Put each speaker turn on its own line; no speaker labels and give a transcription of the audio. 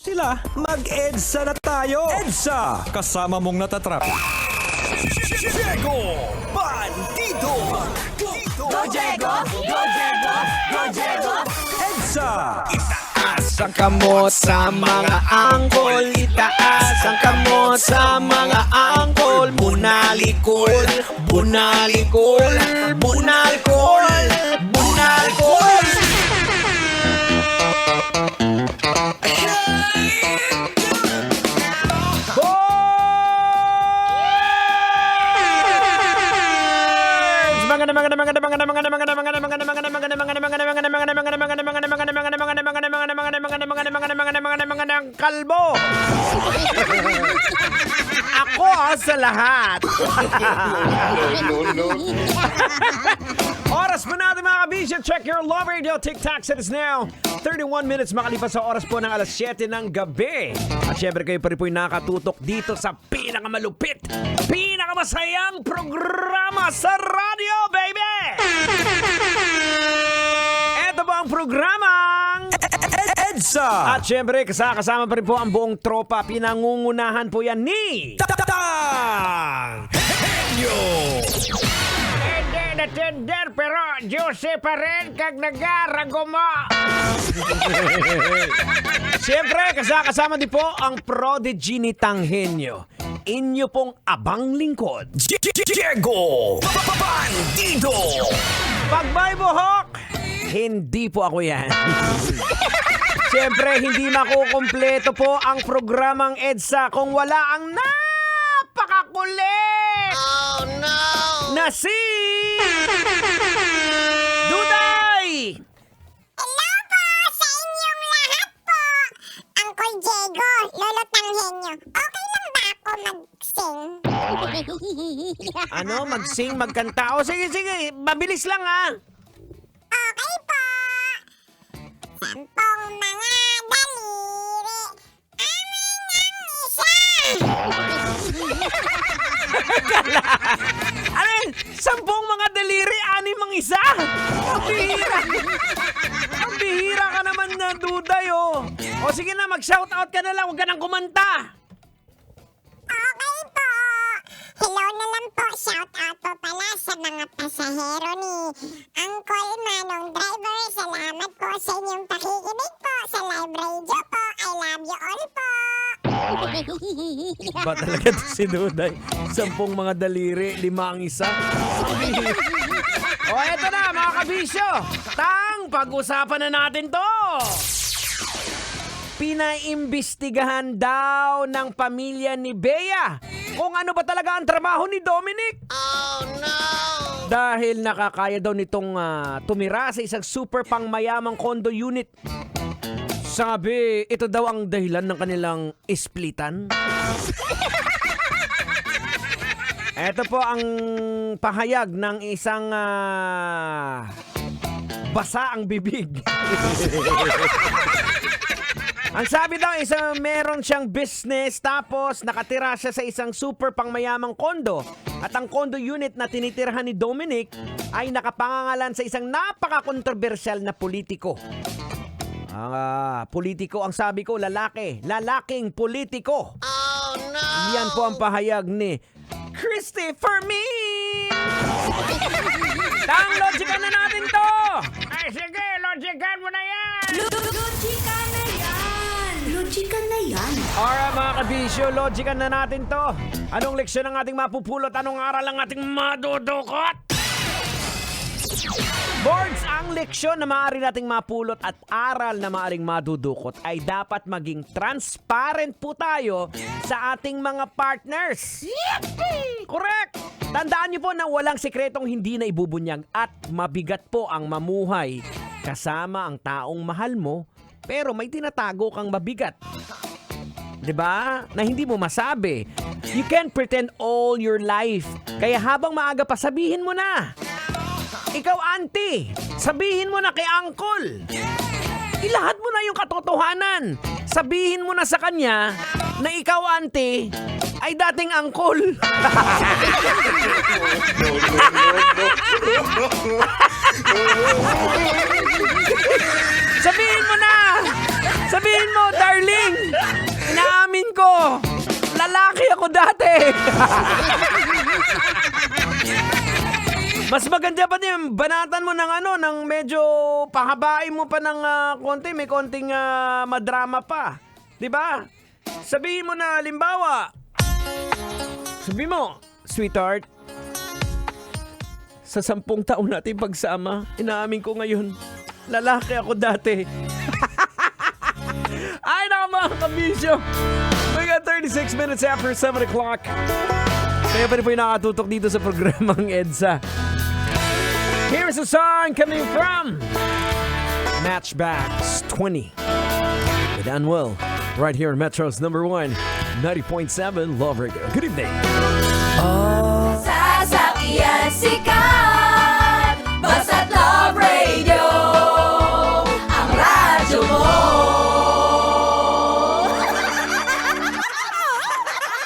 Sila, mag-EDSA na tayo! EDSA! Kasama mong natatrap. Diego! Bandito!
Go Diego! Go Diego! Go Diego!
EDSA!
Itaas ang kamot sa mga angkol. Itaas ang kamot sa mga angkol. Bunalikol, bunalikol, bunalkol, bunalkol. Kalbo. Ako sa lahat.
Oras po natin mga kabisyo. Check your love radio. TikTok it is now 31 minutes makalipas sa oras po ng alas 7 ng gabi. At syempre kayo pa rin po yung nakatutok dito sa pinakamalupit, pinakamasayang programa sa radio, baby! Ito po ang programang
EDSA!
at syempre kasama pa rin po ang buong tropa. Pinangungunahan po yan ni
Tang!
Tender pero juicy pa rin kag nagarago mo. Siyempre, kasama din po ang prodigy ni Tanghenyo. Inyo pong abang lingkod.
Diego! Bandito!
Pag may buhok, hindi po ako yan. Siyempre, hindi makukumpleto po ang programang EDSA kung wala ang napakakulit!
Oh no!
Na si Duday!
Hello po sa inyong lahat po! Uncle Diego, Lolo Tanghenyo. Okay lang ba ako mag-sing?
Ano? Mag-sing, magkanta? O sige, mabilis lang ha.
Okay po! Sampung mga daliri, amin ang isa!
Ano yun? 10 mga daliri, 6 ang isa? Ang bihira. Ang bihira ka naman na, Duday, oh. O sige na, mag-shoutout ka na lang, huwag ka nang kumanta.
Okay po! Hello na lang po, shout out po pala sa mga pasahero ni Uncle Manong Driver. Salamat po sa inyong pakikinig po sa live radio po. I love you all po!
Ba talaga to si Duday? 10 mga daliri, 5 ang isa? Ang bihira. O eto na, mga kabisyo. Pag-usapan na natin to. Pinaimbestigahan daw ng pamilya ni Bea kung ano ba talaga ang trabaho ni Dominic.
Oh no!
Dahil nakakaya daw nitong tumira sa isang super pangmayamang condo unit. Sabi, ito daw ang dahilan ng kanilang isplitan. Ito po ang pahayag ng isang basa ang bibig. Ang sabi daw, meron siyang business tapos nakatira siya sa isang super pangmayamang kondo. At ang condo unit na tinitirhan ni Dominic ay nakapangangalan sa isang napaka-kontrobersyal na politiko. Politiko ang sabi ko, lalaki. Lalaking politiko.
Oh no!
Yan po ang pahayag ni Christopher Min! Logican na natin to! Ay sige, logican mo na yan!
Logika na yan! Logika na yan!
Alright mga kabisyo, logican na natin to. Anong leksyon ang ating mapupulot? Anong aral ang ating madudukot? Boards, ang leksyon na maaari nating mapulot at aral na maaring madudukot ay dapat maging transparent po tayo sa ating mga partners. Correct! Tandaan niyo po na walang sekretong hindi na ibubunyag at mabigat po ang mamuhay kasama ang taong mahal mo pero may tinatago kang mabigat. 'Di ba? Na hindi mo masabi. You can't pretend all your life. Kaya habang maaga pa, sabihin mo na. Ikaw, auntie, sabihin mo na kay uncle. Ilahad mo na yung katotohanan. Sabihin mo na sa kanya na ikaw, auntie, ay dating uncle. Sabihin mo na! Sabihin mo, darling! ko! Lalaki ako dati! Mas maganda pa din, banatan mo ng ano, ng medyo pahabain mo pa ng konti, may konting madrama pa. 'Di ba? Sabihin mo na, limbawa, sabihin mo, sweetheart, sa 10 taon natin pagsama, inaamin ko ngayon, lalaki ako dati. Ay, naku mga kabisyo. We got 36 minutes after 7 o'clock. Kaya pa rin po yung nakatutok dito sa programang EDSA. Here's a song coming from Matchbox 20 with Unwell, right here in Metro's number 1, 90.7 Love Radio. Good evening.
Sasakyan sigaw.